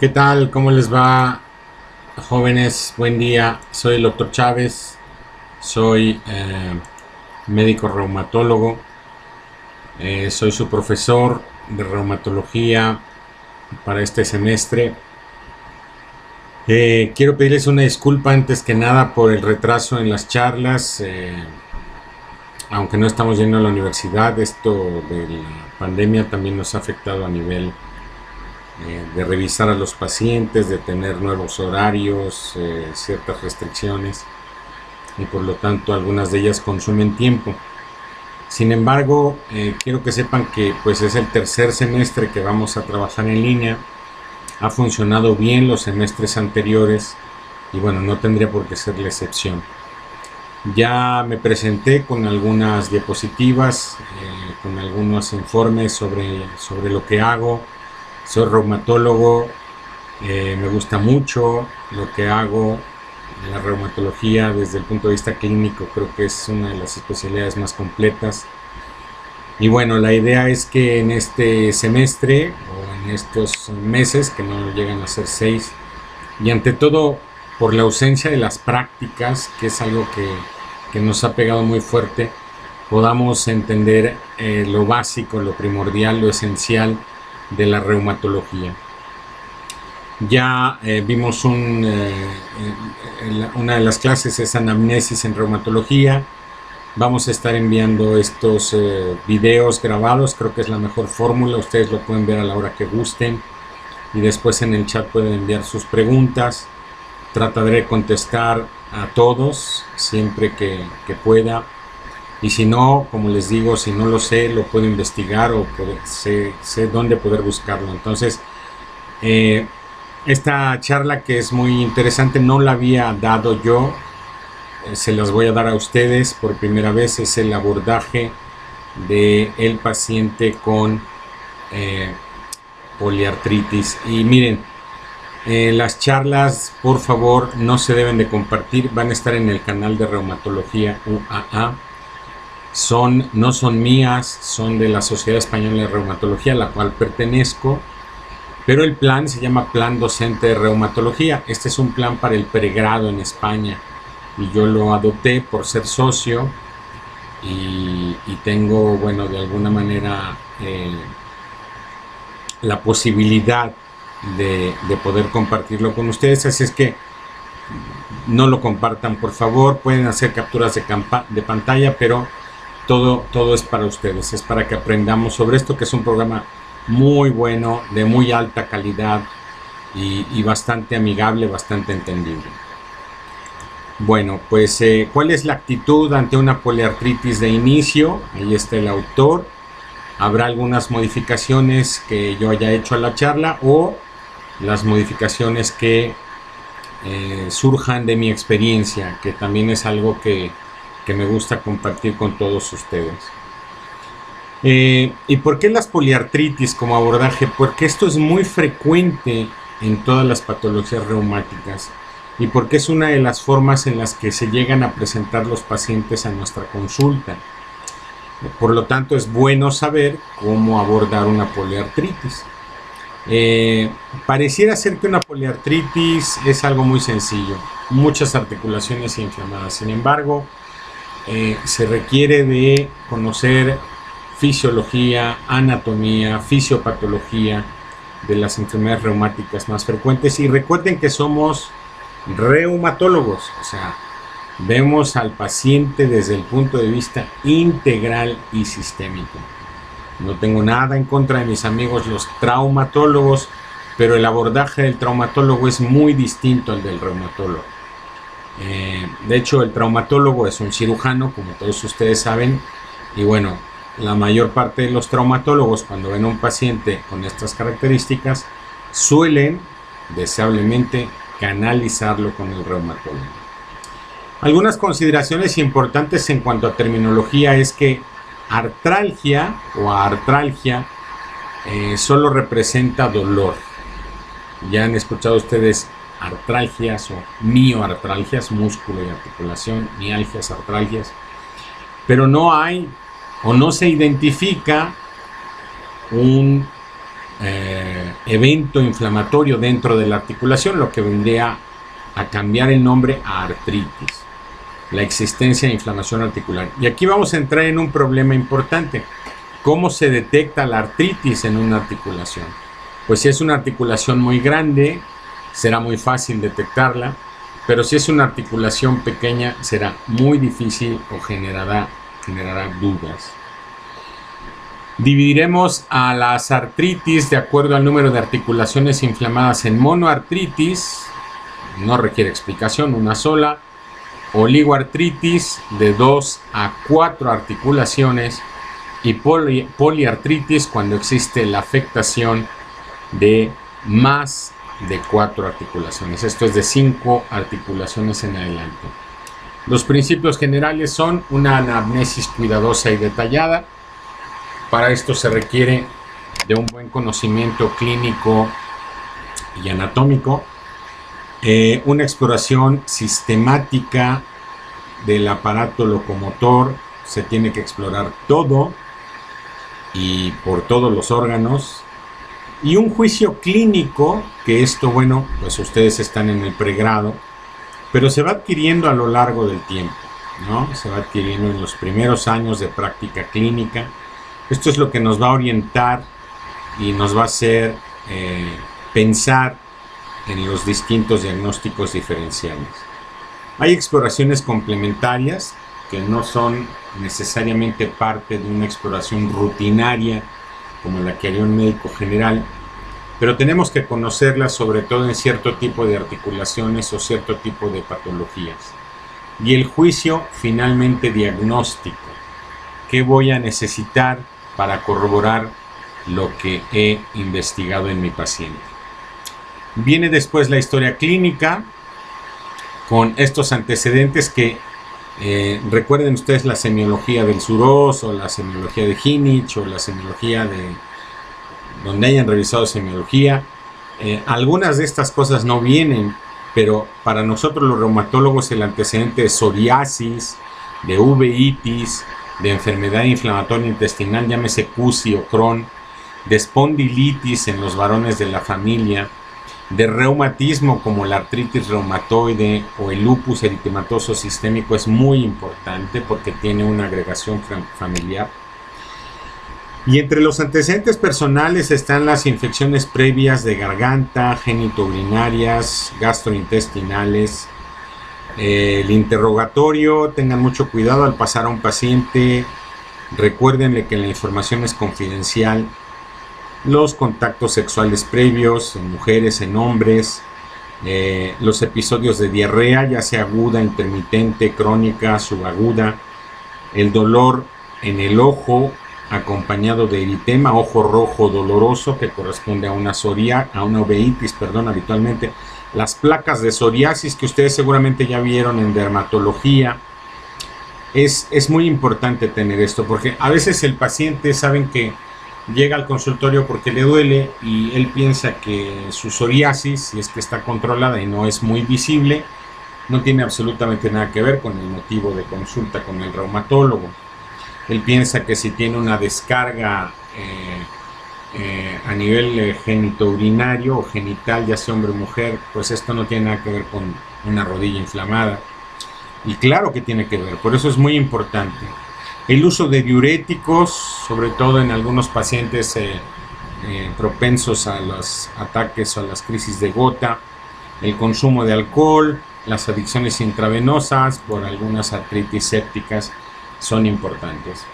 ¿Qué tal? ¿Cómo les va, jóvenes? Buen día. Soy el doctor Chávez. Soy médico reumatólogo. Soy su profesor de reumatología para este semestre. Quiero pedirles una disculpa antes que nada por el retraso en las charlas. Aunque no estamos yendo a la universidad, esto de la pandemia también nos ha afectado a nivel de revisar a los pacientes, de tener nuevos horarios, ciertas restricciones, y por lo tanto algunas de ellas consumen tiempo. Sin embargo, quiero que sepan que pues es el tercer semestre que vamos a trabajar en línea. Ha funcionado bien los semestres anteriores y bueno, no tendría por qué ser la excepción. Ya me presenté con algunas diapositivas, con algunos informes sobre lo que hago. Soy reumatólogo, me gusta mucho lo que hago en la reumatología desde el punto de vista clínico. Creo que es una de las especialidades más completas. Y bueno, la idea es que en este semestre o en estos meses, que no llegan a ser 6, y ante todo por la ausencia de las prácticas, que es algo que nos ha pegado muy fuerte, podamos entender lo básico, lo primordial, lo esencial de la reumatología. Ya vimos una de las clases, es anamnesis en reumatología. Vamos a estar enviando estos videos grabados, creo que es la mejor fórmula. Ustedes lo pueden ver a la hora que gusten y después en el chat pueden enviar sus preguntas. Trataré de contestar a todos siempre que pueda. Y si no, como les digo, si no lo sé, lo puedo investigar o sé dónde poder buscarlo. Entonces, esta charla, que es muy interesante, no la había dado yo. Se las voy a dar a ustedes por primera vez. Es el abordaje del paciente con poliartritis. Y miren, las charlas, por favor, no se deben de compartir. Van a estar en el canal de Reumatología UAA. No son mías, son de la Sociedad Española de Reumatología, a la cual pertenezco, pero el plan se llama Plan Docente de Reumatología. Este es un plan para el pregrado en España y yo lo adopté por ser socio y tengo, bueno, de alguna manera la posibilidad de poder compartirlo con ustedes. Así es que no lo compartan, por favor. Pueden hacer capturas de pantalla, pero todo es para ustedes, es para que aprendamos sobre esto, que es un programa muy bueno, de muy alta calidad y bastante amigable, bastante entendible. Bueno, pues ¿cuál es la actitud ante una poliartritis de inicio? Ahí está el autor. Habrá algunas modificaciones que yo haya hecho a la charla o las modificaciones que surjan de mi experiencia, que también es algo que me gusta compartir con todos ustedes. ¿Y por qué las poliartritis como abordaje? Porque esto es muy frecuente en todas las patologías reumáticas y porque es una de las formas en las que se llegan a presentar los pacientes a nuestra consulta. Por lo tanto, es bueno saber cómo abordar una poliartritis. Pareciera ser que una poliartritis es algo muy sencillo, muchas articulaciones inflamadas. Sin embargo, se requiere de conocer fisiología, anatomía, fisiopatología de las enfermedades reumáticas más frecuentes. Y recuerden que somos reumatólogos, o sea, vemos al paciente desde el punto de vista integral y sistémico. No tengo nada en contra de mis amigos los traumatólogos, pero el abordaje del traumatólogo es muy distinto al del reumatólogo. De hecho, el traumatólogo es un cirujano, como todos ustedes saben, y bueno, la mayor parte de los traumatólogos, cuando ven a un paciente con estas características, suelen deseablemente canalizarlo con el reumatólogo. Algunas consideraciones importantes en cuanto a terminología es que artralgia o artralgia solo representa dolor. Ya han escuchado ustedes artralgias o mioartralgias, músculo y articulación, mialgias, artralgias, pero no hay o no se identifica un evento inflamatorio dentro de la articulación, lo que vendría a cambiar el nombre a artritis, la existencia de inflamación articular. Y aquí vamos a entrar en un problema importante. ¿Cómo se detecta la artritis en una articulación? Pues si es una articulación muy grande, será muy fácil detectarla, pero si es una articulación pequeña, será muy difícil o generará dudas. Dividiremos a las artritis de acuerdo al número de articulaciones inflamadas en monoartritis, no requiere explicación, una sola, oligoartritis de 2 a 4 articulaciones y poliartritis cuando existe la afectación de más de 4 articulaciones. Esto es de 5 articulaciones en adelante. Los principios generales son una anamnesis cuidadosa y detallada. Para esto se requiere de un buen conocimiento clínico y anatómico, una exploración sistemática del aparato locomotor, se tiene que explorar todo y por todos los órganos, y un juicio clínico, que esto, bueno, pues ustedes están en el pregrado, pero se va adquiriendo a lo largo del tiempo, ¿no? Se va adquiriendo en los primeros años de práctica clínica. Esto es lo que nos va a orientar y nos va a hacer pensar en los distintos diagnósticos diferenciales. Hay exploraciones complementarias que no son necesariamente parte de una exploración rutinaria como la que haría un médico general, pero tenemos que conocerlas sobre todo en cierto tipo de articulaciones o cierto tipo de patologías. Y el juicio finalmente diagnóstico. ¿Qué voy a necesitar para corroborar lo que he investigado en mi paciente? Viene después la historia clínica con estos antecedentes que recuerden ustedes la semiología del Suros o la semiología de Hinich o la semiología de donde hayan revisado semiología. Algunas de estas cosas no vienen, pero para nosotros los reumatólogos el antecedente de psoriasis, de uveitis, de enfermedad inflamatoria intestinal, llámese CUSI o Crohn, de espondilitis en los varones de la familia, de reumatismo como la artritis reumatoide o el lupus eritematoso sistémico es muy importante porque tiene una agregación familiar. Y entre los antecedentes personales están las infecciones previas de garganta, genitourinarias, gastrointestinales. El interrogatorio, tengan mucho cuidado al pasar a un paciente, recuérdenle que la información es confidencial. Los contactos sexuales previos en mujeres, en hombres, los episodios de diarrea, ya sea aguda, intermitente, crónica, subaguda, el dolor en el ojo acompañado de eritema, ojo rojo doloroso que corresponde a una uveitis, habitualmente. Las placas de psoriasis que ustedes seguramente ya vieron en dermatología. Es muy importante tener esto porque a veces el paciente, saben que llega al consultorio porque le duele y él piensa que su psoriasis, si es que está controlada y no es muy visible, no tiene absolutamente nada que ver con el motivo de consulta con el reumatólogo. Él piensa que si tiene una descarga a nivel genitourinario o genital, ya sea hombre o mujer, pues esto no tiene nada que ver con una rodilla inflamada. Y claro que tiene que ver, por eso es muy importante. El uso de diuréticos, sobre todo en algunos pacientes propensos a los ataques o a las crisis de gota, el consumo de alcohol, las adicciones intravenosas por algunas artritis sépticas son importantes.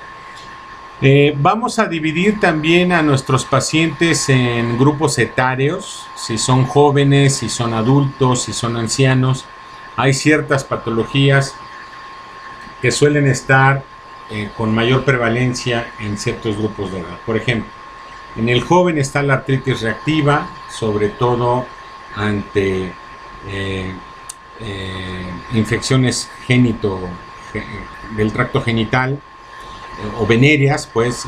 Vamos a dividir también a nuestros pacientes en grupos etarios, si son jóvenes, si son adultos, si son ancianos. Hay ciertas patologías que suelen estar con mayor prevalencia en ciertos grupos de edad. Por ejemplo, en el joven está la artritis reactiva, sobre todo ante infecciones del tracto genital o venéreas, pues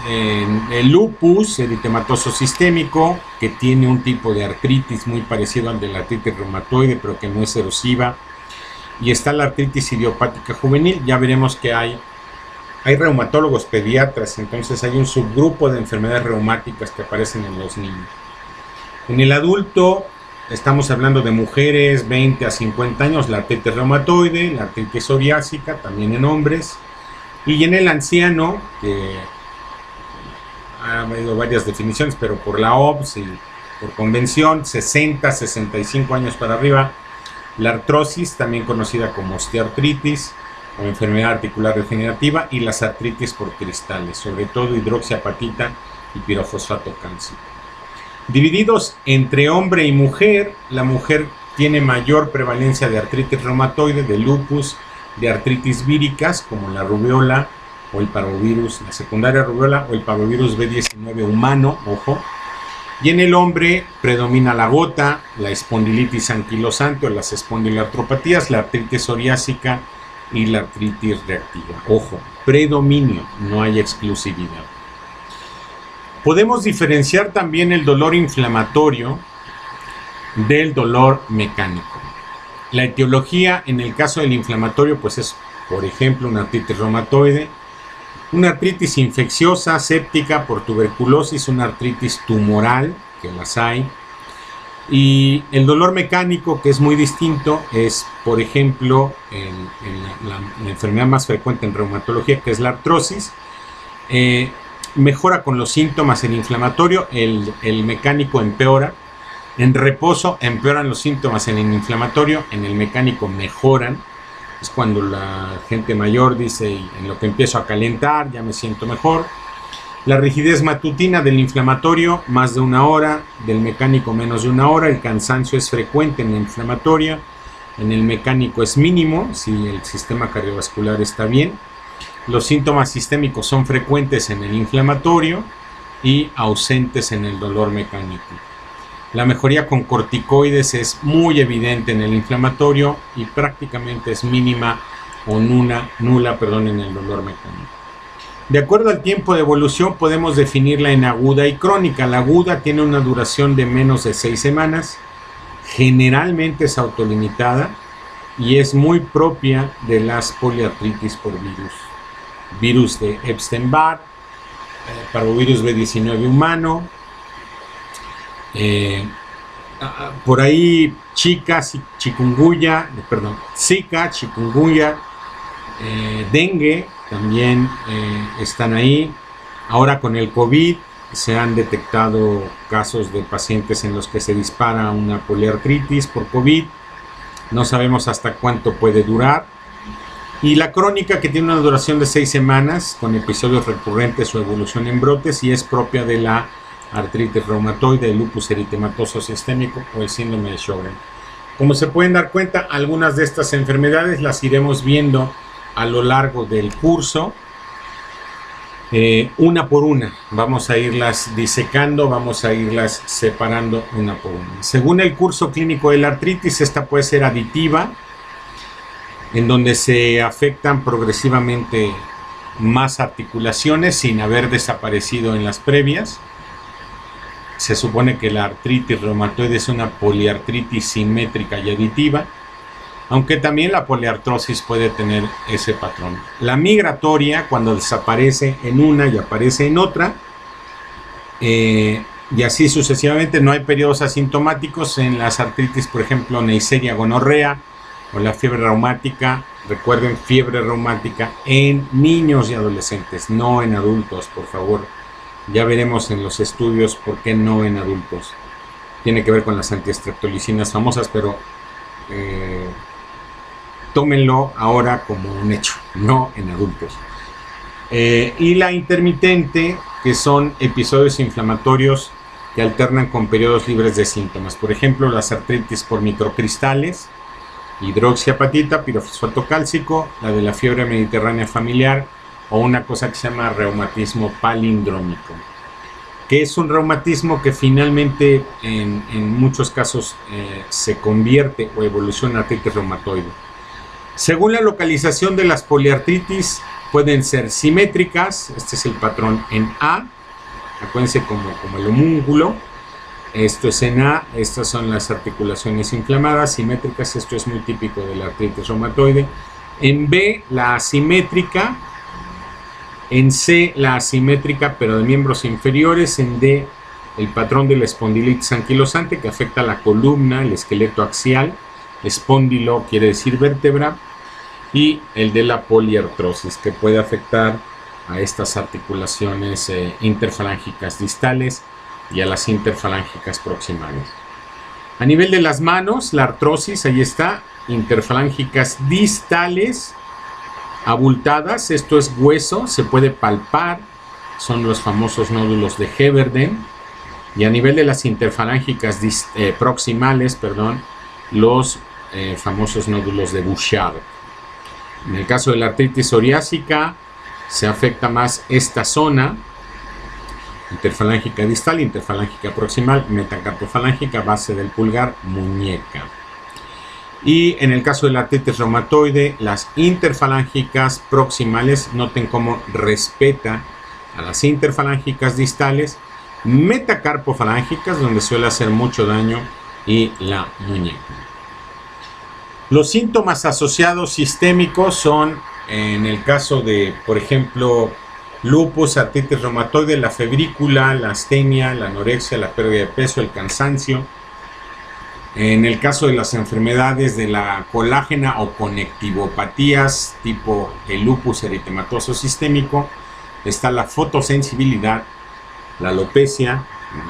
el lupus eritematoso sistémico, que tiene un tipo de artritis muy parecido al de la artritis reumatoide, pero que no es erosiva, y está la artritis idiopática juvenil. Ya veremos que hay reumatólogos pediatras, entonces hay un subgrupo de enfermedades reumáticas que aparecen en los niños. En el adulto estamos hablando de mujeres 20 a 50 años, la artritis reumatoide, la artritis psoriásica, también en hombres. Y en el anciano, que ha habido varias definiciones, pero por la OMS y por convención, 60, 65 años para arriba, la artrosis, también conocida como osteoartritis o enfermedad articular degenerativa, y las artritis por cristales, sobre todo hidroxiapatita y pirofosfato cálcico. Divididos entre hombre y mujer, la mujer tiene mayor prevalencia de artritis reumatoide, de lupus, de artritis víricas como la rubiola o el parvovirus, la secundaria rubiola o el parvovirus B19 humano, ojo. Y en el hombre predomina la gota, la espondilitis anquilosante o las espondiloartropatías, la artritis psoriásica y la artritis reactiva. Ojo, predominio, no hay exclusividad. Podemos diferenciar también el dolor inflamatorio del dolor mecánico. La etiología en el caso del inflamatorio pues es, por ejemplo, una artritis reumatoide, una artritis infecciosa, séptica por tuberculosis, una artritis tumoral, que las hay. Y el dolor mecánico, que es muy distinto, es, por ejemplo, la enfermedad más frecuente en reumatología, que es la artrosis. Mejora con los síntomas el inflamatorio, el mecánico empeora. En reposo empeoran los síntomas en el inflamatorio, en el mecánico mejoran. Es cuando la gente mayor dice, en lo que empiezo a calentar, ya me siento mejor. La rigidez matutina del inflamatorio, más de 1 hora, del mecánico menos de 1 hora. El cansancio es frecuente en la inflamatoria, en el mecánico es mínimo, si el sistema cardiovascular está bien. Los síntomas sistémicos son frecuentes en el inflamatorio y ausentes en el dolor mecánico. La mejoría con corticoides es muy evidente en el inflamatorio y prácticamente es mínima o nula en el dolor mecánico. De acuerdo al tiempo de evolución podemos definirla en aguda y crónica. La aguda tiene una duración de menos de 6 semanas, generalmente es autolimitada y es muy propia de las poliartritis por virus. Virus de Epstein-Barr, parvovirus B19 humano, por ahí Zika, chikungunya, dengue también están ahí. Ahora con el COVID se han detectado casos de pacientes en los que se dispara una poliartritis por COVID. No sabemos hasta cuánto puede durar. Y la crónica, que tiene una duración de 6 semanas con episodios recurrentes o evolución en brotes, y es propia de la artritis reumatoide, el lupus eritematoso sistémico o el síndrome de Sjögren. Como se pueden dar cuenta, algunas de estas enfermedades las iremos viendo a lo largo del curso, una por una. Vamos a irlas disecando, vamos a irlas separando una por una. Según el curso clínico de la artritis, esta puede ser aditiva, en donde se afectan progresivamente más articulaciones sin haber desaparecido en las previas. Se supone que la artritis reumatoide es una poliartritis simétrica y aditiva, aunque también la poliartrosis puede tener ese patrón. La migratoria, cuando desaparece en una y aparece en otra, y así sucesivamente. No hay periodos asintomáticos en las artritis, por ejemplo, Neisseria gonorrea o la fiebre reumática. Recuerden, fiebre reumática en niños y adolescentes, no en adultos, por favor. Ya veremos en los estudios por qué no en adultos. Tiene que ver con las antiestreptolicinas famosas, pero tómenlo ahora como un hecho, no en adultos. Y la intermitente, que son episodios inflamatorios que alternan con periodos libres de síntomas. Por ejemplo, las artritis por microcristales, hidroxiapatita, pirofosfato cálcico, la de la fiebre mediterránea familiar, o una cosa que se llama reumatismo palindrómico, que es un reumatismo que finalmente en muchos casos se convierte o evoluciona en artritis reumatoide. Según la localización de las poliartritis, pueden ser simétricas, este es el patrón en A, acuérdense como el homúnculo. Esto es en A, estas son las articulaciones inflamadas, simétricas, esto es muy típico de la artritis reumatoide. En B, la asimétrica. En C, la asimétrica, pero de miembros inferiores. En D, el patrón de la espondilitis anquilosante, que afecta la columna, el esqueleto axial. Espóndilo quiere decir vértebra. Y el de la poliartrosis, que puede afectar a estas articulaciones interfalángicas distales y a las interfalángicas proximales. A nivel de las manos, la artrosis, ahí está, interfalángicas distales abultadas, esto es hueso, se puede palpar, son los famosos nódulos de Heberden. Y a nivel de las interfalángicas proximales, los famosos nódulos de Bouchard. En el caso de la artritis psoriásica, se afecta más esta zona, interfalángica distal, interfalángica proximal, metacarpofalángica, base del pulgar, muñeca. Y en el caso de la artritis reumatoide, las interfalángicas proximales, noten cómo respeta a las interfalángicas distales, metacarpofalángicas, donde suele hacer mucho daño, y la muñeca. Los síntomas asociados sistémicos son, en el caso de, por ejemplo, lupus, artritis reumatoide, la febrícula, la astenia, la anorexia, la pérdida de peso, el cansancio. En el caso de las enfermedades de la colágena o conectivopatías tipo el lupus eritematoso sistémico, está la fotosensibilidad, la alopecia,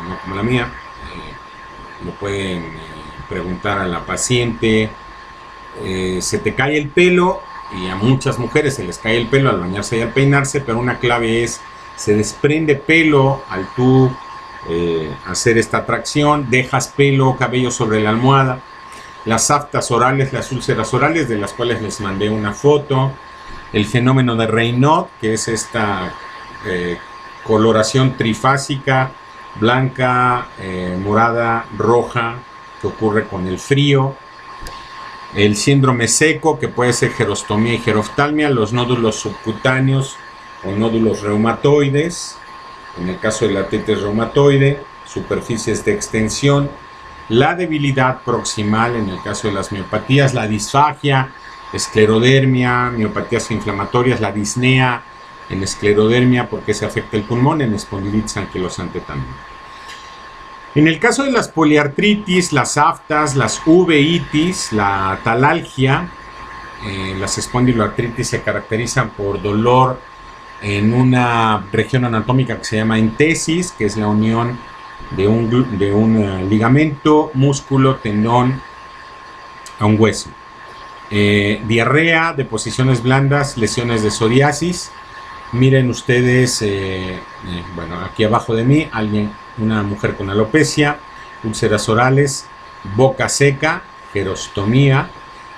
no como la mía. Lo pueden preguntar a la paciente. Se te cae el pelo, y a muchas mujeres se les cae el pelo al bañarse y al peinarse, pero una clave es, se desprende pelo al tú hacer esta tracción, dejas pelo, cabello sobre la almohada. Las aftas orales, las úlceras orales, de las cuales les mandé una foto. El fenómeno de Raynaud, que es esta coloración trifásica, blanca, morada, roja, que ocurre con el frío. El síndrome seco, que puede ser gerostomía y geroftalmia, los nódulos subcutáneos o nódulos reumatoides, en el caso de la artritis reumatoide, superficies de extensión, la debilidad proximal, en el caso de las miopatías, la disfagia, esclerodermia, miopatías inflamatorias, la disnea en esclerodermia porque se afecta el pulmón, en espondilitis anquilosante también. En el caso de las poliartritis, las aftas, las uveitis, la talalgia, las espondiloartritis se caracterizan por dolor en una región anatómica que se llama entesis, que es la unión de un ligamento, músculo, tendón a un hueso. Diarrea, deposiciones blandas, lesiones de psoriasis. Miren ustedes, bueno, aquí abajo de mí, una mujer con alopecia, úlceras orales, boca seca, gerostomía,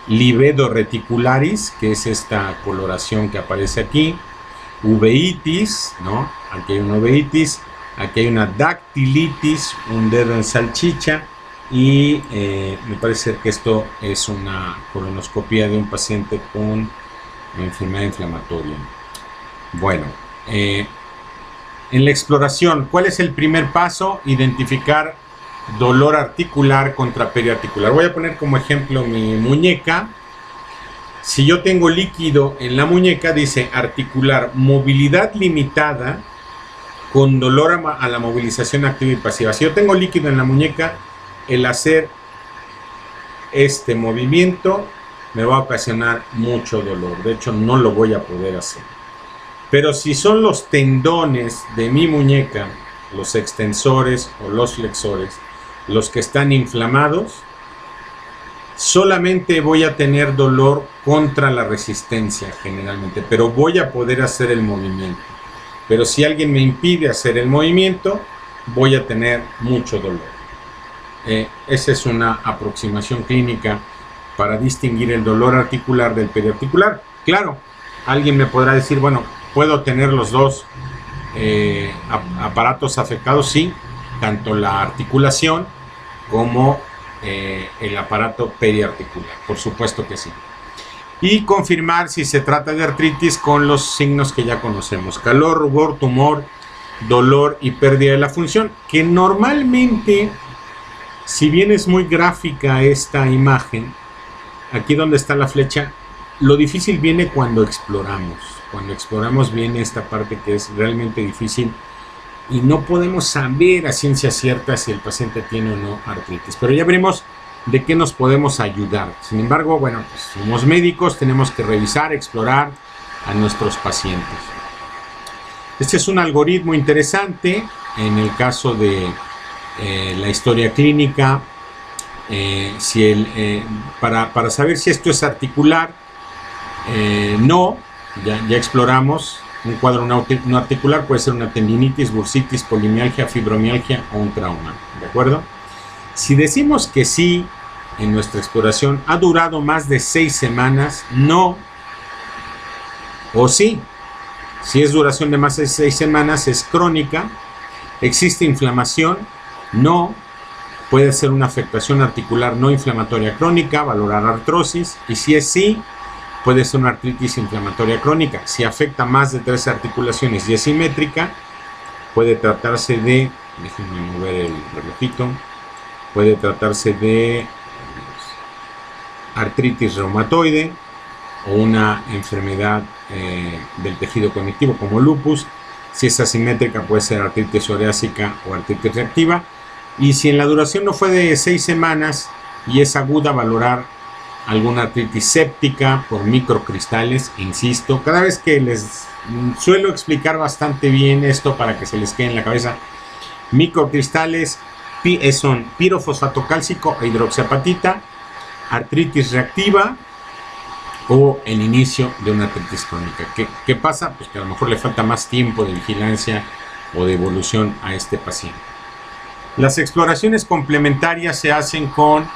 livedo reticularis, que es esta coloración que aparece aquí, uveitis, ¿no? Aquí hay una uveitis, aquí hay una dactilitis, un dedo en salchicha, y me parece que esto es una colonoscopia de un paciente con enfermedad inflamatoria. Bueno, en la exploración, ¿cuál es el primer paso? Identificar dolor articular contra periarticular. Voy a poner como ejemplo mi muñeca. Si yo tengo líquido en la muñeca, dice articular, movilidad limitada con dolor a la movilización activa y pasiva. Si yo tengo líquido en la muñeca, el hacer este movimiento me va a ocasionar mucho dolor. De hecho, no lo voy a poder hacer. Pero si son los tendones de mi muñeca, los extensores o los flexores, los que están inflamados, solamente voy a tener dolor contra la resistencia generalmente, pero voy a poder hacer el movimiento. Pero si alguien me impide hacer el movimiento, voy a tener mucho dolor. Esa es una aproximación clínica para distinguir el dolor articular del periarticular. Claro, alguien me podrá decir, bueno, ¿puedo tener los dos aparatos afectados? Sí, tanto la articulación como el aparato periarticular, por supuesto que sí. Y confirmar si se trata de artritis con los signos que ya conocemos: calor, rubor, tumor, dolor y pérdida de la función, que normalmente, si bien es muy gráfica esta imagen, aquí donde está la flecha, lo difícil viene cuando exploramos. Cuando exploramos viene esta parte que es realmente difícil y no podemos saber a ciencia cierta si el paciente tiene o no artritis, pero ya veremos de qué nos podemos ayudar. Sin embargo, bueno, pues somos médicos, tenemos que revisar, explorar a nuestros pacientes. Este es un algoritmo interesante en el caso de la historia clínica, para saber si esto es articular. No, ya exploramos. Un cuadro no articular puede ser una tendinitis, bursitis, polimialgia, fibromialgia o un trauma, ¿de acuerdo? Si decimos que sí en nuestra exploración ha durado más de 6 semanas, no, o sí. Si es duración de más de 6 semanas, es crónica. ¿Existe inflamación? No. Puede ser una afectación articular no inflamatoria crónica, valorar artrosis. Y si es sí, puede ser una artritis inflamatoria crónica. Si afecta más de 3 articulaciones y es simétrica, puede tratarse de, déjenme mover el relojito, puede tratarse de artritis reumatoide o una enfermedad del tejido conectivo como lupus. Si es asimétrica, puede ser artritis psoriásica o artritis reactiva. Y si en la duración no fue de 6 semanas y es aguda, valorar alguna artritis séptica por microcristales. Insisto, cada vez que les suelo explicar bastante bien esto para que se les quede en la cabeza. Microcristales son pirofosfato cálcico e hidroxiapatita, artritis reactiva o el inicio de una artritis crónica. ¿Qué pasa? Pues que a lo mejor le falta más tiempo de vigilancia o de evolución a este paciente. Las exploraciones complementarias se hacen con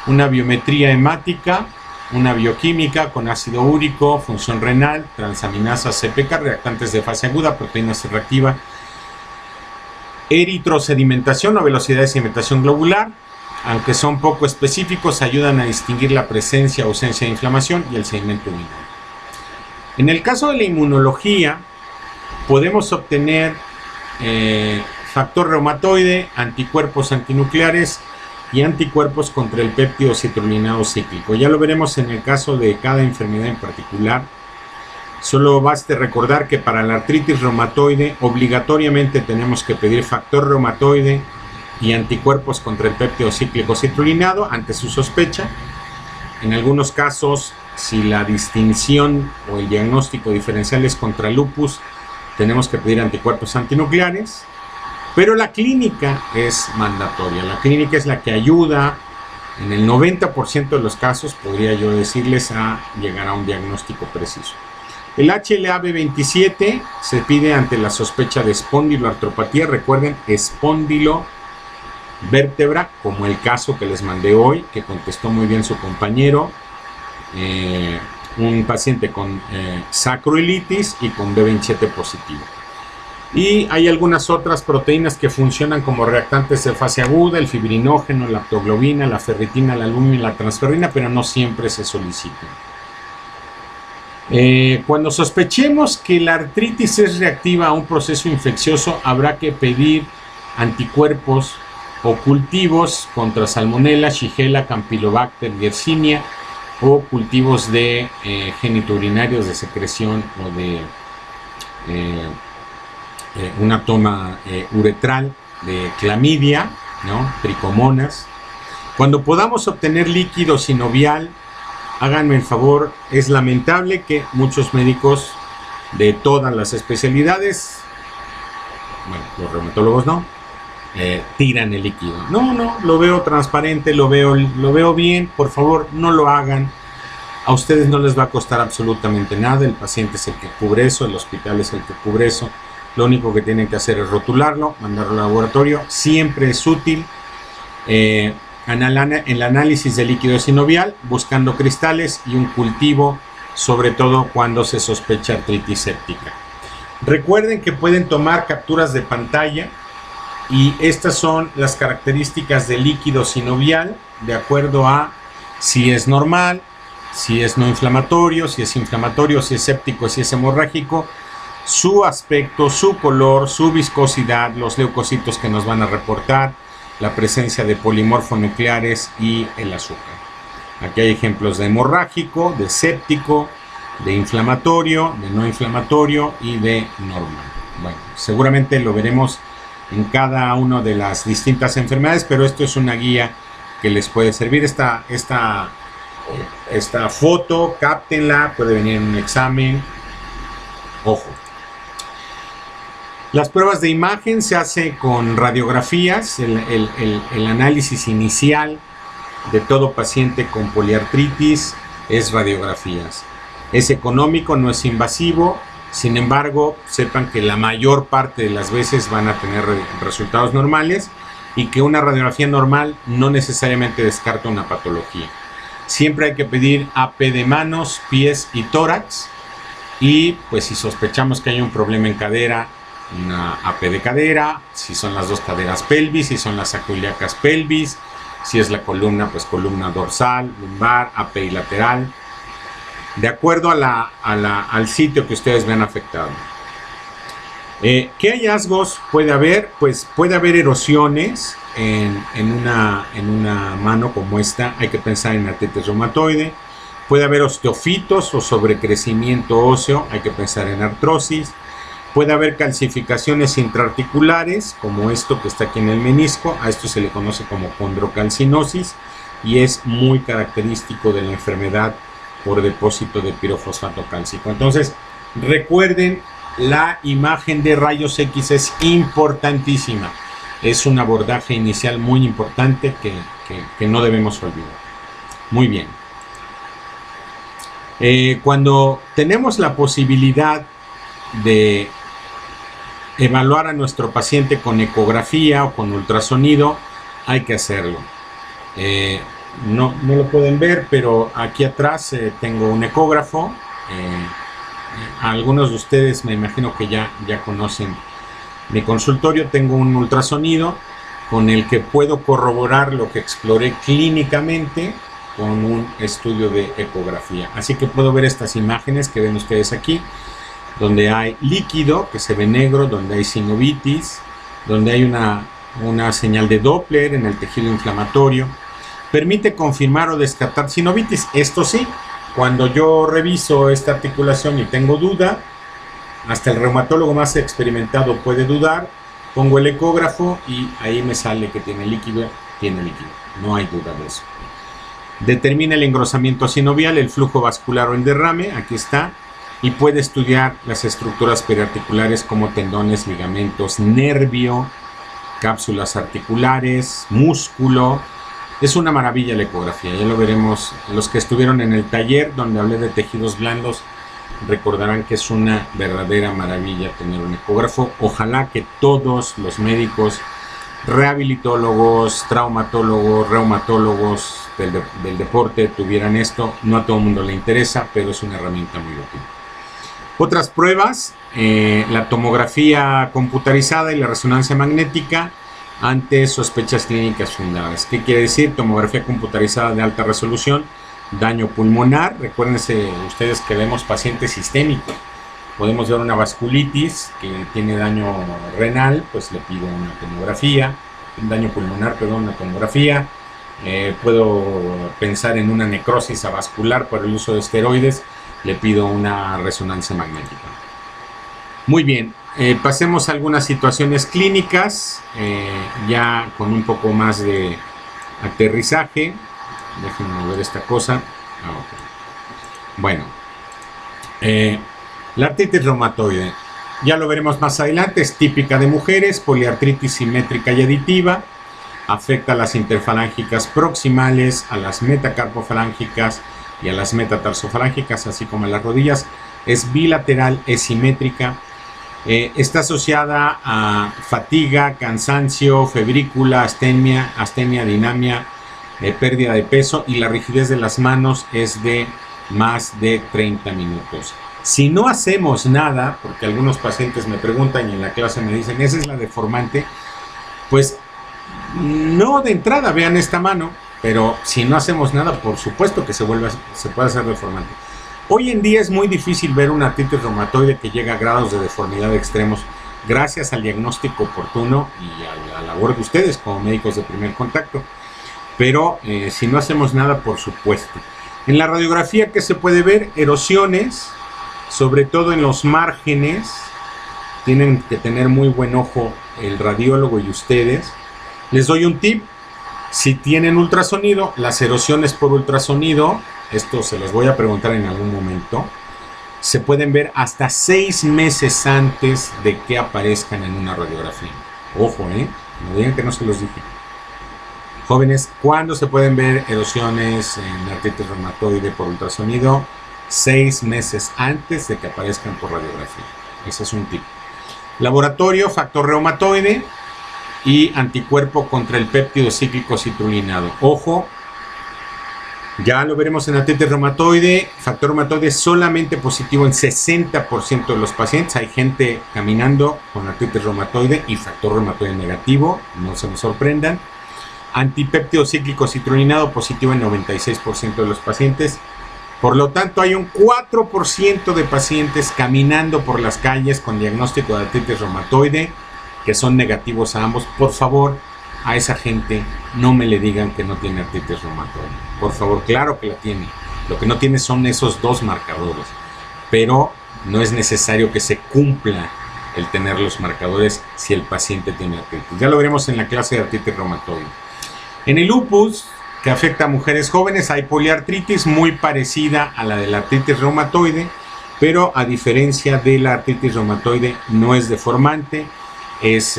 una biometría hemática, una bioquímica con ácido úrico, función renal, transaminasa CPK, reactantes de fase aguda, proteína C reactiva, eritrosedimentación o velocidad de sedimentación globular. Aunque son poco específicos, ayudan a distinguir la presencia o ausencia de inflamación y el sedimento inmune. En el caso de la inmunología, podemos obtener factor reumatoide, anticuerpos antinucleares y anticuerpos contra el péptido citrullinado cíclico. Ya lo veremos en el caso de cada enfermedad en particular. Solo baste recordar que para la artritis reumatoide obligatoriamente tenemos que pedir factor reumatoide y anticuerpos contra el péptido cíclico citrulinado ante su sospecha. En algunos casos, si la distinción o el diagnóstico diferencial es contra lupus, tenemos que pedir anticuerpos antinucleares. Pero la clínica es mandatoria. La clínica es la que ayuda en el 90% de los casos, podría yo decirles, a llegar a un diagnóstico preciso. El HLA-B27 se pide ante la sospecha de espondiloartropatía. Recuerden, espondilovértebra, como el caso que les mandé hoy, que contestó muy bien su compañero. Un paciente con sacroilitis y con B27 positivo. Y hay algunas otras proteínas que funcionan como reactantes de fase aguda, el fibrinógeno, la aptoglobina, la ferritina, la albúmina y la transferrina, pero no siempre se solicitan. Cuando sospechemos que la artritis es reactiva a un proceso infeccioso, habrá que pedir anticuerpos o cultivos contra Salmonella, Shigella, Campylobacter, Yersinia o cultivos de genitourinarios de secreción o de una toma uretral de clamidia, ¿no? Tricomonas. Cuando podamos obtener líquido sinovial, háganme el favor, es lamentable que muchos médicos de todas las especialidades, bueno, los reumatólogos no, tiran el líquido. No, lo veo transparente, lo veo bien, por favor no lo hagan. A ustedes no les va a costar absolutamente nada, el paciente es el que cubre eso, el hospital es el que cubre eso. Lo único que tienen que hacer es rotularlo, mandarlo al laboratorio. Siempre es útil en el análisis de líquido sinovial, buscando cristales y un cultivo, sobre todo cuando se sospecha artritis séptica. Recuerden que pueden tomar capturas de pantalla y estas son las características del líquido sinovial de acuerdo a si es normal, si es no inflamatorio, si es inflamatorio, si es séptico, si es hemorrágico, su aspecto, su color, su viscosidad, los leucocitos que nos van a reportar, la presencia de polimorfonucleares y el azúcar. Aquí hay ejemplos de hemorrágico, de séptico, de inflamatorio, de no inflamatorio y de normal. Bueno, seguramente lo veremos en cada una de las distintas enfermedades, pero esto es una guía que les puede servir. Esta foto, cáptenla, puede venir en un examen. Ojo. Las pruebas de imagen se hacen con radiografías. El análisis inicial de todo paciente con poliartritis es radiografías. Es económico, no es invasivo. Sin embargo, sepan que la mayor parte de las veces van a tener resultados normales y que una radiografía normal no necesariamente descarta una patología. Siempre hay que pedir AP de manos, pies y tórax, y pues si sospechamos que hay un problema en cadera, una AP de cadera, si son las dos caderas pelvis, si son las sacroiliacas pelvis, si es la columna, pues columna dorsal, lumbar, AP y lateral, de acuerdo al sitio que ustedes vean afectado. ¿Qué hallazgos puede haber? Pues puede haber erosiones en una mano como esta. Hay que pensar en artritis reumatoide. Puede haber osteofitos o sobrecrecimiento óseo. Hay que pensar en artrosis. Puede haber calcificaciones intraarticulares, como esto que está aquí en el menisco. A esto se le conoce como condrocalcinosis y es muy característico de la enfermedad por depósito de pirofosfato cálcico. Entonces, recuerden, la imagen de rayos X es importantísima. Es un abordaje inicial muy importante que no debemos olvidar. Muy bien. Cuando tenemos la posibilidad de evaluar a nuestro paciente con ecografía o con ultrasonido, hay que hacerlo. No lo pueden ver, pero aquí atrás tengo un ecógrafo. Algunos de ustedes me imagino que ya conocen mi consultorio. Tengo un ultrasonido con el que puedo corroborar lo que exploré clínicamente con un estudio de ecografía. Así que puedo ver estas imágenes que ven ustedes aquí, donde hay líquido que se ve negro, donde hay sinovitis, donde hay una señal de Doppler en el tejido inflamatorio. Permite confirmar o descartar sinovitis. Esto sí, cuando yo reviso esta articulación y tengo duda, hasta el reumatólogo más experimentado puede dudar, pongo el ecógrafo y ahí me sale que tiene líquido, no hay duda de eso. Determina el engrosamiento sinovial, el flujo vascular o el derrame, aquí está, y puede estudiar las estructuras periarticulares como tendones, ligamentos, nervio, cápsulas articulares, músculo. Es una maravilla la ecografía, ya lo veremos. Los que estuvieron en el taller donde hablé de tejidos blandos recordarán que es una verdadera maravilla tener un ecógrafo. Ojalá que todos los médicos, rehabilitólogos, traumatólogos, reumatólogos del deporte tuvieran esto. No a todo el mundo le interesa, pero es una herramienta muy útil. Otras pruebas, la tomografía computarizada y la resonancia magnética ante sospechas clínicas fundadas. ¿Qué quiere decir? Tomografía computarizada de alta resolución, daño pulmonar. Recuérdense ustedes que vemos pacientes sistémicos. Podemos ver una vasculitis que tiene daño renal, pues le pido una tomografía. Daño pulmonar, perdón, una tomografía. Puedo pensar en una necrosis avascular por el uso de esteroides, le pido una resonancia magnética. Muy bien. Pasemos a algunas situaciones clínicas, ya con un poco más de aterrizaje. Déjenme ver esta cosa. Okay. Bueno, la artritis reumatoide, ya lo veremos más adelante, es típica de mujeres, poliartritis simétrica y aditiva, afecta a las interfalángicas proximales, a las metacarpofalángicas y a las metatarsofalancas, así como a las rodillas. Es bilateral, es simétrica. Está asociada a fatiga, cansancio, febrícula, astenia, dinamia, pérdida de peso, y la rigidez de las manos es de más de 30 minutos. Si no hacemos nada, porque algunos pacientes me preguntan y en la clase me dicen, ¿esa es la deformante? Pues no de entrada, vean esta mano, pero si no hacemos nada, por supuesto que se puede hacer deformante. Hoy en día es muy difícil ver una artritis reumatoide que llega a grados de deformidad extremos gracias al diagnóstico oportuno y a la labor de ustedes como médicos de primer contacto. Pero si no hacemos nada, por supuesto. En la radiografía, ¿qué se puede ver? Erosiones, sobre todo en los márgenes. Tienen que tener muy buen ojo el radiólogo y ustedes, les doy un tip. Si tienen ultrasonido, las erosiones por ultrasonido, esto se los voy a preguntar en algún momento, se pueden ver hasta 6 meses antes de que aparezcan en una radiografía. Ojo, no digan que no se los dije. Jóvenes, ¿cuándo se pueden ver erosiones en artritis reumatoide por ultrasonido? 6 meses antes de que aparezcan por radiografía. Ese es un tip. Laboratorio, factor reumatoide y anticuerpo contra el péptido cíclico citrulinado. Ojo, ya lo veremos en artritis reumatoide. Factor reumatoide solamente positivo en 60% de los pacientes. Hay gente caminando con artritis reumatoide y factor reumatoide negativo, no se me sorprendan. Antipéptido cíclico citrulinado positivo en 96% de los pacientes. Por lo tanto, hay un 4% de pacientes caminando por las calles con diagnóstico de artritis reumatoide que son negativos a ambos. Por favor, a esa gente no me le digan que no tiene artritis reumatoide. Por favor, claro que la tiene. Lo que no tiene son esos dos marcadores. Pero no es necesario que se cumpla el tener los marcadores si el paciente tiene artritis. Ya lo veremos en la clase de artritis reumatoide. En el lupus, que afecta a mujeres jóvenes, hay poliartritis muy parecida a la de la artritis reumatoide, pero a diferencia de la artritis reumatoide no es deformante, es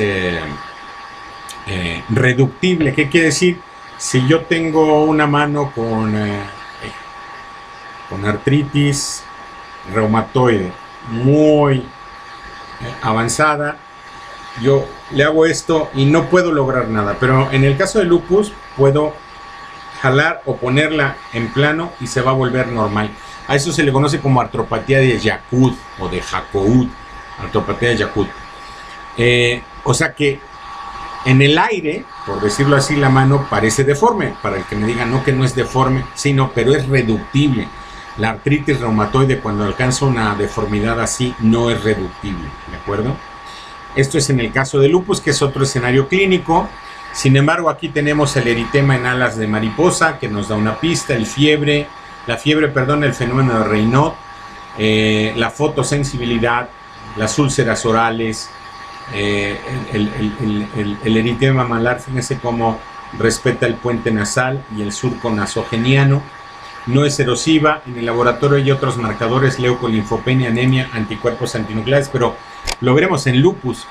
reductible. ¿Qué quiere decir? Si yo tengo una mano con artritis reumatoide muy avanzada, yo le hago esto y no puedo lograr nada, pero en el caso de lupus puedo jalar o ponerla en plano y se va a volver normal. A eso se le conoce como artropatía de Yacoud o de Jacoud, artropatía de Yacoud. O sea que en el aire, por decirlo así, la mano parece deforme. Para el que me diga no, que no es deforme, sí, no, pero es reductible. La artritis reumatoide, cuando alcanza una deformidad así, no es reductible, ¿de acuerdo? Esto es en el caso de lupus, que es otro escenario clínico. Sin embargo, aquí tenemos el eritema en alas de mariposa, que nos da una pista, el fenómeno de Raynaud, la fotosensibilidad, las úlceras orales, el eritema malar. Fíjense cómo respeta el puente nasal y el surco nasogeniano. No es erosiva. En el laboratorio hay otros marcadores: leucolinfopenia, anemia, anticuerpos antinucleares, pero lo veremos en lupus.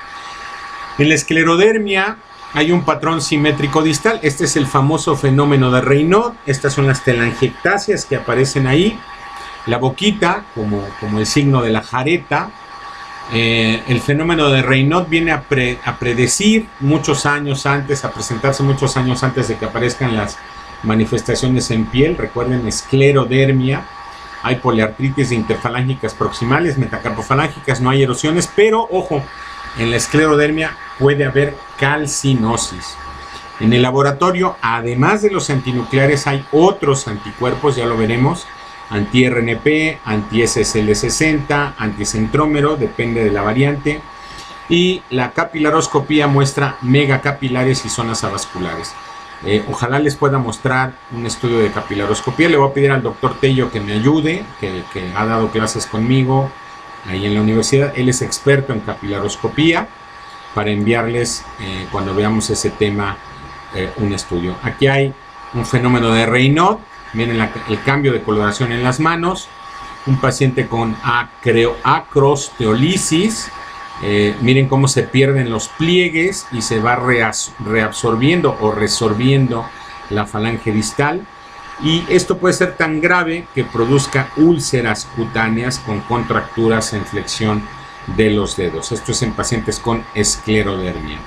En la esclerodermia hay un patrón simétrico distal. Este es el famoso fenómeno de Raynaud. Estas son las telangiectasias que aparecen ahí. La boquita, como el signo de la jareta. El fenómeno de Raynaud viene a predecir muchos años antes, a presentarse muchos años antes de que aparezcan las manifestaciones en piel. Recuerden, esclerodermia. Hay poliartritis de interfalángicas proximales, metacarpofalángicas, no hay erosiones, pero ojo, en la esclerodermia puede haber calcinosis. En el laboratorio, además de los antinucleares, hay otros anticuerpos, ya lo veremos: anti-RNP, anti-SSL60, anticentrómero, depende de la variante. Y la capilaroscopía muestra megacapilares y zonas avasculares. Ojalá les pueda mostrar un estudio de capilaroscopía. Le voy a pedir al doctor Tello que me ayude, que ha dado clases conmigo ahí en la universidad. Él es experto en capilaroscopía, para enviarles cuando veamos ese tema un estudio. Aquí hay un fenómeno de Raynaud. Miren el cambio de coloración en las manos. Un paciente con acrosteolisis. Miren cómo se pierden los pliegues y se va reabsorbiendo o resorbiendo la falange distal. Y esto puede ser tan grave que produzca úlceras cutáneas con contracturas en flexión de los dedos. Esto es en pacientes con esclerodermia.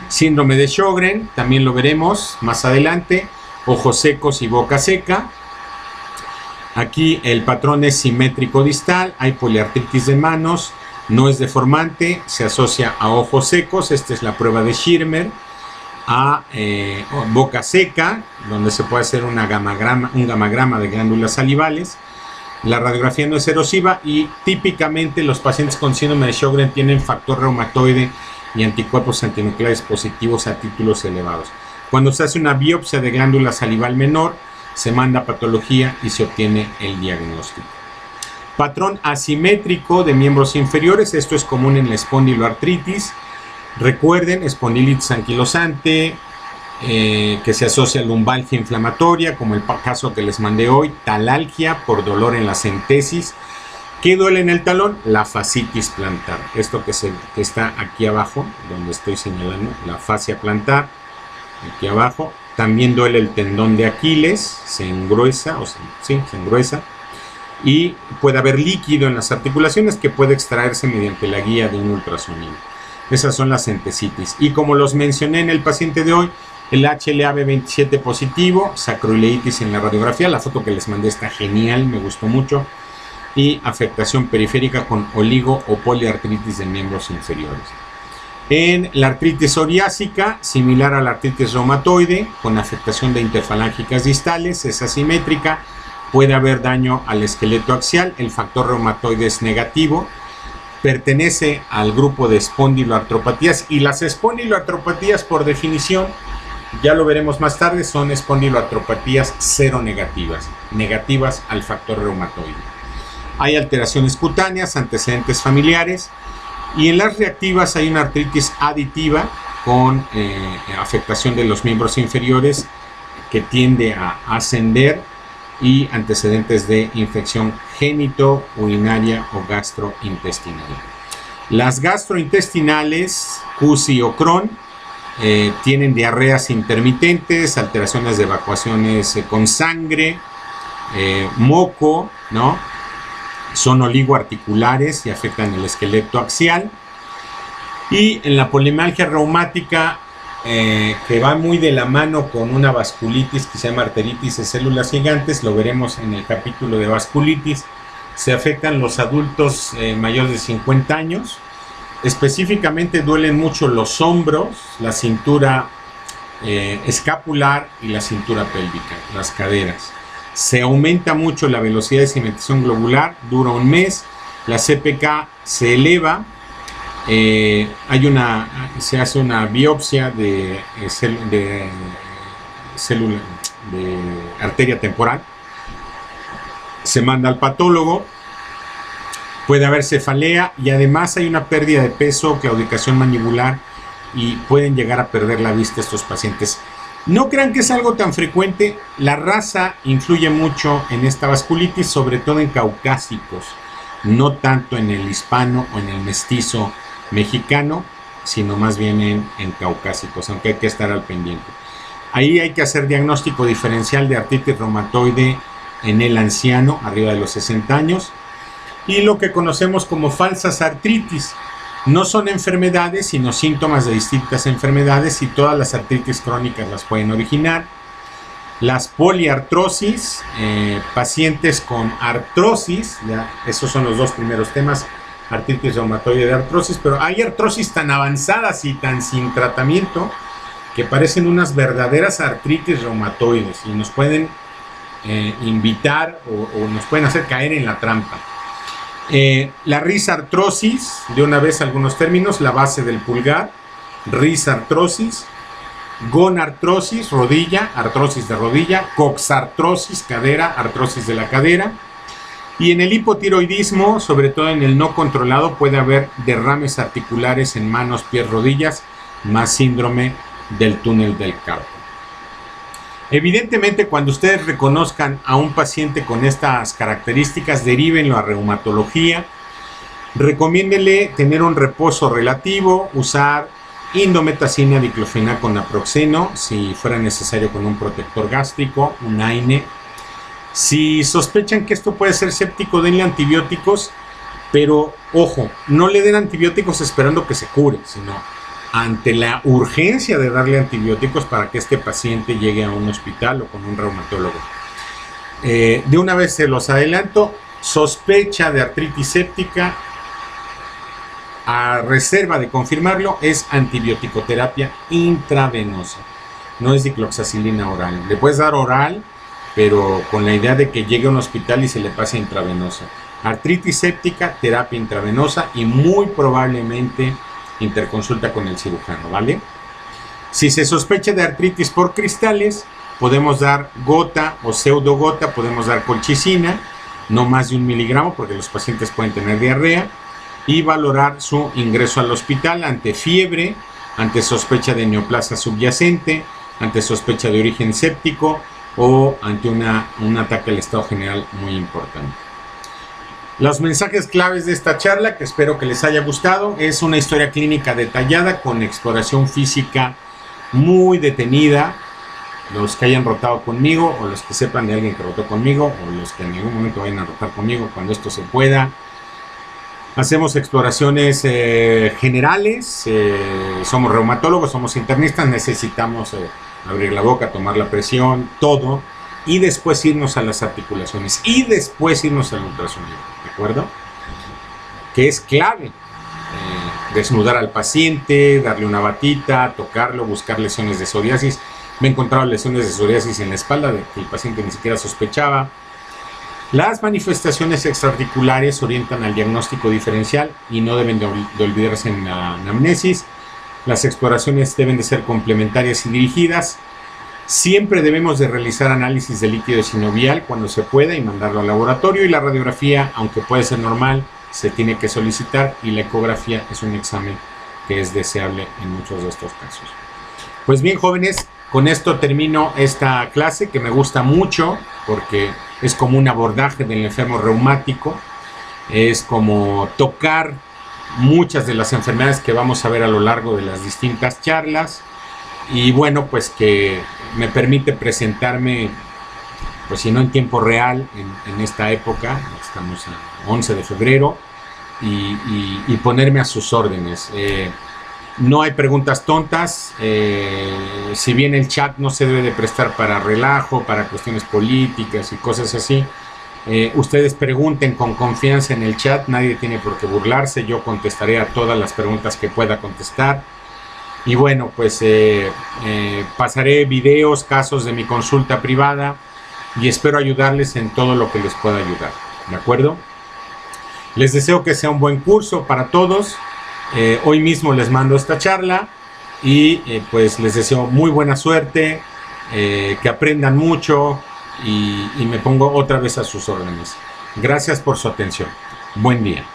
Síndrome de Sjögren, también lo veremos más adelante. Ojos secos y boca seca. Aquí el patrón es simétrico distal. Hay poliartritis de manos. No es deformante. Se asocia a ojos secos. Esta es la prueba de Schirmer. A boca seca, donde se puede hacer un gamagrama de glándulas salivales. La radiografía no es erosiva y típicamente los pacientes con síndrome de Sjögren tienen factor reumatoide y anticuerpos antinucleares positivos a títulos elevados. Cuando se hace una biopsia de glándula salival menor, se manda a patología y se obtiene el diagnóstico. Patrón asimétrico de miembros inferiores. Esto es común en la espondiloartritis. Recuerden, espondilitis anquilosante, que se asocia a lumbalgia inflamatoria, como el caso que les mandé hoy, talalgia por dolor en la centesis. ¿Qué duele en el talón? La fascitis plantar. Esto que está aquí abajo, donde estoy señalando, la fascia plantar, aquí abajo. También duele el tendón de Aquiles, se engruesa, se engruesa. Y puede haber líquido en las articulaciones que puede extraerse mediante la guía de un ultrasonido. Esas son las centesitis. Y como los mencioné en el paciente de hoy, el HLA-B27 positivo, sacroileitis en la radiografía, la foto que les mandé está genial, me gustó mucho, y afectación periférica con oligo o poliartritis de miembros inferiores. En la artritis psoriásica, similar a la artritis reumatoide, con afectación de interfalángicas distales, es asimétrica, puede haber daño al esqueleto axial, el factor reumatoide es negativo, pertenece al grupo de espondiloartropatías, y las espondiloartropatías, por definición, ya lo veremos más tarde, son espondiloartropatías seronegativas, negativas al factor reumatoide. Hay alteraciones cutáneas, antecedentes familiares, y en las reactivas hay una artritis aditiva con afectación de los miembros inferiores que tiende a ascender, y antecedentes de infección genito-urinaria o gastrointestinal. Las gastrointestinales, CUSI o Crohn, tienen diarreas intermitentes, alteraciones de evacuaciones con sangre, moco, ¿no? Son oligoarticulares y afectan el esqueleto axial. Y en la polimalgia reumática, que va muy de la mano con una vasculitis que se llama arteritis de células gigantes, lo veremos en el capítulo de vasculitis, se afectan los adultos mayores de 50 años. Específicamente duelen mucho los hombros, la cintura escapular y la cintura pélvica, las caderas. Se aumenta mucho la velocidad de cimentación globular, dura un mes, la CPK se eleva, se hace una biopsia de arteria temporal, se manda al patólogo, puede haber cefalea y además hay una pérdida de peso, claudicación mandibular, y pueden llegar a perder la vista estos pacientes. No crean que es algo tan frecuente, la raza influye mucho en esta vasculitis, sobre todo en caucásicos, no tanto en el hispano o en el mestizo mexicano, sino más bien en caucásicos, aunque hay que estar al pendiente. Ahí hay que hacer diagnóstico diferencial de artritis reumatoide en el anciano, arriba de los 60 años, y lo que conocemos como falsas artritis. No son enfermedades, sino síntomas de distintas enfermedades, y todas las artritis crónicas las pueden originar. Las poliartrosis, pacientes con artrosis, ya esos son los dos primeros temas, artritis reumatoide de artrosis, pero hay artrosis tan avanzadas y tan sin tratamiento que parecen unas verdaderas artritis reumatoides y nos pueden invitar o nos pueden hacer caer en la trampa. La risartrosis, de una vez algunos términos, la base del pulgar, risartrosis, gonartrosis, rodilla, artrosis de rodilla, coxartrosis, cadera, artrosis de la cadera. Y en el hipotiroidismo, sobre todo en el no controlado, puede haber derrames articulares en manos, pies, rodillas, más síndrome del túnel del carpo. Evidentemente, cuando ustedes reconozcan a un paciente con estas características, derívenlo a reumatología. Recomiéndele tener un reposo relativo, usar indometacina, diclofenac con naproxeno, si fuera necesario con un protector gástrico, un AINE. Si sospechan que esto puede ser séptico, denle antibióticos, pero ojo, no le den antibióticos esperando que se cure, sino ante la urgencia de darle antibióticos para que este paciente llegue a un hospital o con un reumatólogo. De una vez se los adelanto, sospecha de artritis séptica, a reserva de confirmarlo, es antibiótico-terapia intravenosa, no es dicloxacilina oral. Le puedes dar oral, pero con la idea de que llegue a un hospital y se le pase intravenosa. Artritis séptica, terapia intravenosa y muy probablemente interconsulta con el cirujano, ¿vale? Si se sospecha de artritis por cristales, podemos dar gota o pseudogota, podemos dar colchicina, no más de 1 miligramo, porque los pacientes pueden tener diarrea, y valorar su ingreso al hospital ante fiebre, ante sospecha de neoplasia subyacente, ante sospecha de origen séptico o ante un ataque al estado general muy importante. Los mensajes claves de esta charla, que espero que les haya gustado, es una historia clínica detallada con exploración física muy detenida. Los que hayan rotado conmigo o los que sepan de alguien que rotó conmigo o los que en algún momento vayan a rotar conmigo cuando esto se pueda. Hacemos exploraciones generales, somos reumatólogos, somos internistas, necesitamos abrir la boca, tomar la presión, todo, y después irnos a las articulaciones y después irnos al ultrasonido, ¿de acuerdo? Que es clave. Desnudar al paciente, darle una batita, tocarlo, buscar lesiones de psoriasis. Me he encontrado lesiones de psoriasis en la espalda de que el paciente ni siquiera sospechaba. Las manifestaciones extraarticulares orientan al diagnóstico diferencial y no deben de olvidarse en la anamnesis. Las exploraciones deben de ser complementarias y dirigidas. Siempre debemos de realizar análisis de líquido sinovial cuando se pueda y mandarlo al laboratorio. Y la radiografía, aunque puede ser normal, se tiene que solicitar, y la ecografía es un examen que es deseable en muchos de estos casos. Pues bien, jóvenes, con esto termino esta clase que me gusta mucho porque es como un abordaje del enfermo reumático, es como tocar muchas de las enfermedades que vamos a ver a lo largo de las distintas charlas, y bueno, pues que me permite presentarme, pues si no en tiempo real, en esta época, estamos a 11 de febrero, y ponerme a sus órdenes. No hay preguntas tontas, si bien el chat no se debe de prestar para relajo, para cuestiones políticas y cosas así, ustedes pregunten con confianza en el chat, nadie tiene por qué burlarse, yo contestaré a todas las preguntas que pueda contestar. Y bueno, pues pasaré videos, casos de mi consulta privada, y espero ayudarles en todo lo que les pueda ayudar, ¿de acuerdo? Les deseo que sea un buen curso para todos. Hoy mismo les mando esta charla y pues les deseo muy buena suerte, que aprendan mucho, y me pongo otra vez a sus órdenes. Gracias por su atención. Buen día.